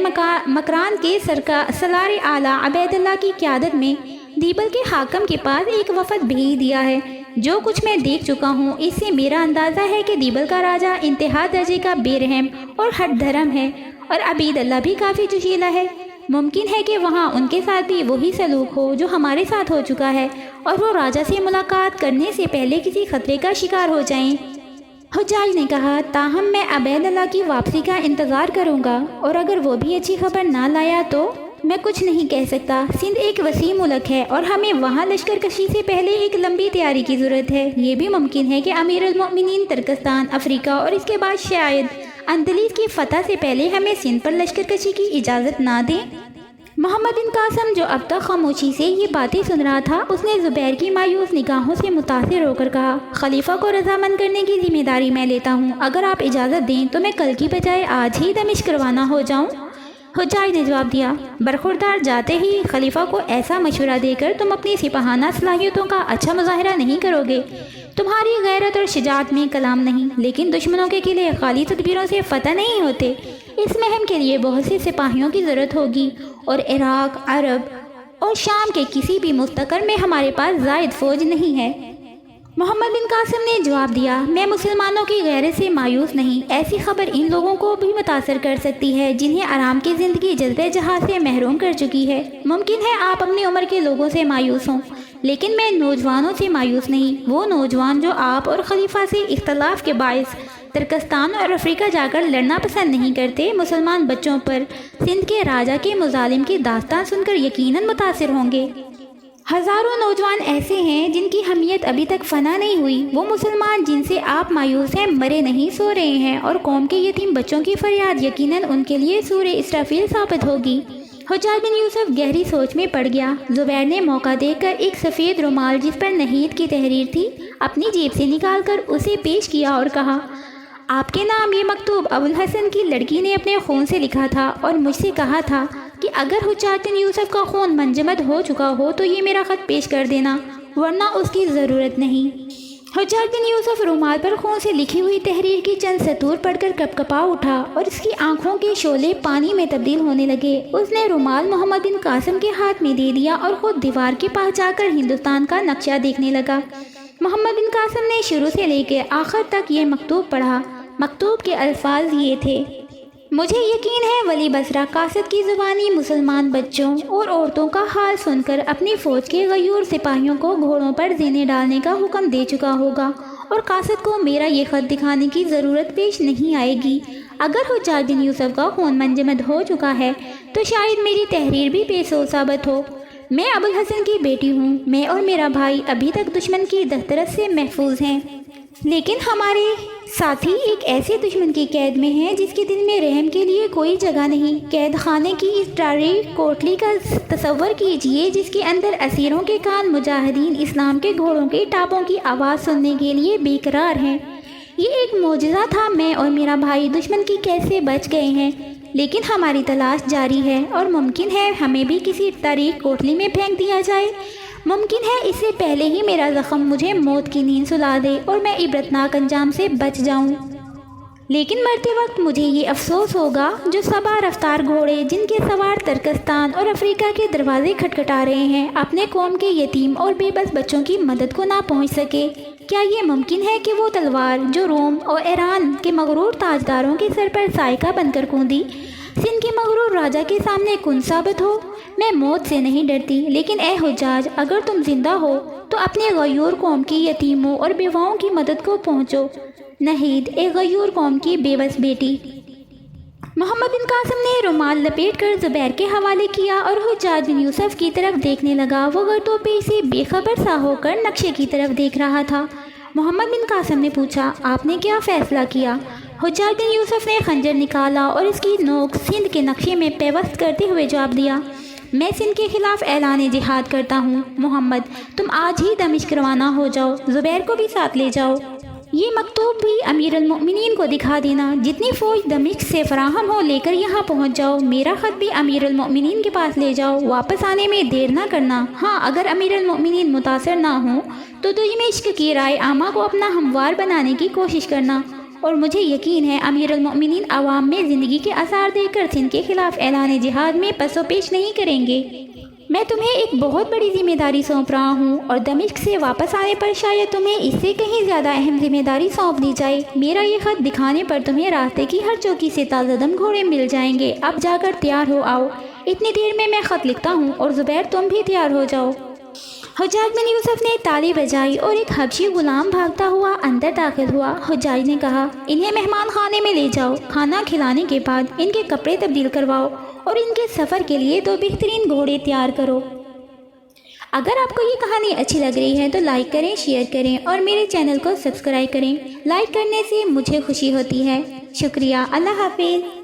مکران کے سالار اعلیٰ عبید اللہ کی قیادت میں دیبل کے حاکم کے پاس ایک وفد بھیج دیا ہے۔ جو کچھ میں دیکھ چکا ہوں اس سے میرا اندازہ ہے کہ دیبل کا راجہ انتہا درجے کا بے رحم اور ہٹ دھرم ہے، اور عبید اللہ بھی کافی جوشیلا ہے۔ ممکن ہے کہ وہاں ان کے ساتھ بھی وہی سلوک ہو جو ہمارے ساتھ ہو چکا ہے، اور وہ راجہ سے ملاقات کرنے سے پہلے کسی خطرے کا شکار ہو جائیں۔ حجاج نے کہا تاہم میں عبید اللہ کی واپسی کا انتظار کروں گا، اور اگر وہ بھی اچھی خبر نہ لایا تو میں کچھ نہیں کہہ سکتا۔ سندھ ایک وسیع ملک ہے اور ہمیں وہاں لشکر کشی سے پہلے ایک لمبی تیاری کی ضرورت ہے۔ یہ بھی ممکن ہے کہ امیر المؤمنین ترکستان، افریقہ اور اس کے بعد شاید اندلس کی فتح سے پہلے ہمیں سندھ پر لشکر کشی کی اجازت نہ دیں۔ محمد بن قاسم جو اب تک خاموشی سے یہ باتیں سن رہا تھا، اس نے زبیر کی مایوس نگاہوں سے متاثر ہو کر کہا، خلیفہ کو رضامند کرنے کی ذمہ داری میں لیتا ہوں، اگر آپ اجازت دیں تو میں کل کی بجائے آج ہی دمشق روانہ ہو جاؤں؟ حجاج نے جواب دیا، برخوردار، جاتے ہی خلیفہ کو ایسا مشورہ دے کر تم اپنی سپاہانہ صلاحیتوں کا اچھا مظاہرہ نہیں کرو گے۔ تمہاری غیرت اور شجاعت میں کلام نہیں، لیکن دشمنوں کے قلعے خالی تدبیروں سے فتح نہیں ہوتے۔ اس مہم کے لیے بہت سے سپاہیوں کی ضرورت ہوگی، اور عراق، عرب اور شام کے کسی بھی مستقر میں ہمارے پاس زائد فوج نہیں ہے۔ محمد بن قاسم نے جواب دیا، میں مسلمانوں کی غیرت سے مایوس نہیں، ایسی خبر ان لوگوں کو بھی متاثر کر سکتی ہے جنہیں آرام کی زندگی جذبہ جہاد سے محروم کر چکی ہے۔ ممکن ہے آپ اپنی عمر کے لوگوں سے مایوس ہوں، لیکن میں نوجوانوں سے مایوس نہیں، وہ نوجوان جو آپ اور خلیفہ سے اختلاف کے باعث ترکستان اور افریقہ جا کر لڑنا پسند نہیں کرتے، مسلمان بچوں پر سندھ کے راجہ کے مظالم کی داستان سن کر یقیناً متاثر ہوں گے۔ ہزاروں نوجوان ایسے ہیں جن کی حمیت ابھی تک فنا نہیں ہوئی، وہ مسلمان جن سے آپ مایوس ہیں مرے نہیں سو رہے ہیں، اور قوم کے یتیم بچوں کی فریاد یقیناً ان کے لیے سورہ اسرافیل ثابت ہوگی۔ حجاج بن یوسف گہری سوچ میں پڑ گیا۔ زبیر نے موقع دے کر ایک سفید رومال جس پر نحید کی تحریر تھی اپنی جیب سے نکال کر اسے پیش کیا اور کہا، آپ کے نام یہ مکتوب ابوالحسن کی لڑکی نے اپنے خون سے لکھا تھا اور مجھ سے کہا تھا کہ اگر حجاج بن یوسف کا خون منجمد ہو چکا ہو تو یہ میرا خط پیش کر دینا، ورنہ اس کی ضرورت نہیں۔ حجاج بن یوسف رومال پر خون سے لکھی ہوئی تحریر کی چند سطور پڑھ کر کپ کپا اٹھا اور اس کی آنکھوں کے شعلے پانی میں تبدیل ہونے لگے۔ اس نے رومال محمد بن قاسم کے ہاتھ میں دے دیا اور خود دیوار کے پاس جا کر ہندوستان کا نقشہ دیکھنے لگا۔ محمد بن قاسم نے شروع سے لے کے آخر تک یہ مکتوب پڑھا۔ مکتوب کے الفاظ یہ تھے، مجھے یقین ہے ولی بصرہ قاصد کی زبانی مسلمان بچوں اور عورتوں کا حال سن کر اپنی فوج کے غیور سپاہیوں کو گھوڑوں پر زینے ڈالنے کا حکم دے چکا ہوگا، اور قاصد کو میرا یہ خط دکھانے کی ضرورت پیش نہیں آئے گی۔ اگر حجاج بن یوسف کا خون منجمد ہو چکا ہے تو شاید میری تحریر بھی بے سود ثابت ہو۔ میں ابوالحسن کی بیٹی ہوں، میں اور میرا بھائی ابھی تک دشمن کی دسترس سے محفوظ ہیں، لیکن ہمارے ساتھی ایک ایسے دشمن کی قید میں ہیں جس کے دل میں رحم کے لیے کوئی جگہ نہیں۔ قید خانے کی اس ڈاری کوٹلی کا تصور کیجئے جس کے اندر اسیروں کے کان مجاہدین اسلام کے گھوڑوں کے ٹاپوں کی آواز سننے کے لیے بے قرار ہیں۔ یہ ایک معجزہ تھا، میں اور میرا بھائی دشمن کی قید سے بچ گئے ہیں، لیکن ہماری تلاش جاری ہے اور ممکن ہے ہمیں بھی کسی تاریخ کوٹلی میں پھینک دیا جائے۔ ممکن ہے اس سے پہلے ہی میرا زخم مجھے موت کی نیند سلا دے اور میں عبرتناک انجام سے بچ جاؤں، لیکن مرتے وقت مجھے یہ افسوس ہوگا جو صبا رفتار گھوڑے جن کے سوار ترکستان اور افریقہ کے دروازے کھٹکھٹا رہے ہیں اپنے قوم کے یتیم اور بے بس بچوں کی مدد کو نہ پہنچ سکے۔ کیا یہ ممکن ہے کہ وہ تلوار جو روم اور ایران کے مغرور تاجداروں کے سر پر سائقہ بن کر کوندی سندھ کے مغرور راجہ کے سامنے کن ثابت ہو؟ میں موت سے نہیں ڈرتی، لیکن اے حجاج، اگر تم زندہ ہو تو اپنے غیور قوم کی یتیموں اور بیواؤں کی مدد کو پہنچو۔ نحید، ایک غیور قوم کی بے بس بیٹی۔ محمد بن قاسم نے رومال لپیٹ کر زبیر کے حوالے کیا اور حجاج بن یوسف کی طرف دیکھنے لگا۔ وہ گرد و پیش سے بے خبر سا ہو کر نقشے کی طرف دیکھ رہا تھا۔ محمد بن قاسم نے پوچھا، آپ نے کیا فیصلہ کیا؟ حجاج بن یوسف نے خنجر نکالا اور اس کی نوک سندھ کے نقشے میں پیوست کرتے ہوئے جواب دیا، میں سندھ کے خلاف اعلان جہاد کرتا ہوں۔ محمد، تم آج ہی دمشق روانہ ہو جاؤ، زبیر کو بھی ساتھ لے جاؤ۔ یہ مکتوب بھی امیر المؤمنین کو دکھا دینا، جتنی فوج دمشق سے فراہم ہو لے کر یہاں پہنچ جاؤ۔ میرا خط بھی امیر المؤمنین کے پاس لے جاؤ، واپس آنے میں دیر نہ کرنا۔ ہاں، اگر امیر المؤمنین متاثر نہ ہوں تو دمشق کی رائے عامہ کو اپنا ہموار بنانے کی کوشش کرنا، اور مجھے یقین ہے امیر المؤمنین عوام میں زندگی کے آثار دیکھ کر سندھ کے خلاف اعلان جہاد میں پس و پیش نہیں کریں گے۔ میں تمہیں ایک بہت بڑی ذمہ داری سونپ رہا ہوں، اور دمشق سے واپس آنے پر شاید تمہیں اس سے کہیں زیادہ اہم ذمہ داری سونپ دی جائے۔ میرا یہ خط دکھانے پر تمہیں راستے کی ہر چوکی سے تازہ دم گھوڑے مل جائیں گے۔ اب جا کر تیار ہو آؤ، اتنی دیر میں خط لکھتا ہوں، اور زبیر تم بھی تیار ہو جاؤ۔ حجاج بن یوسف نے تالی بجائی اور ایک حبشی غلام بھاگتا ہوا اندر داخل ہوا۔ حجاج نے کہا، انہیں مہمان خانے میں لے جاؤ، کھانا کھلانے کے بعد ان کے کپڑے تبدیل کرواؤ اور ان کے سفر کے لیے 2 بہترین گھوڑے تیار کرو۔ اگر آپ کو یہ کہانی اچھی لگ رہی ہے تو لائک کریں، شیئر کریں اور میرے چینل کو سبسکرائب کریں۔ لائک کرنے سے مجھے خوشی ہوتی ہے۔ شکریہ۔ اللہ حافظ۔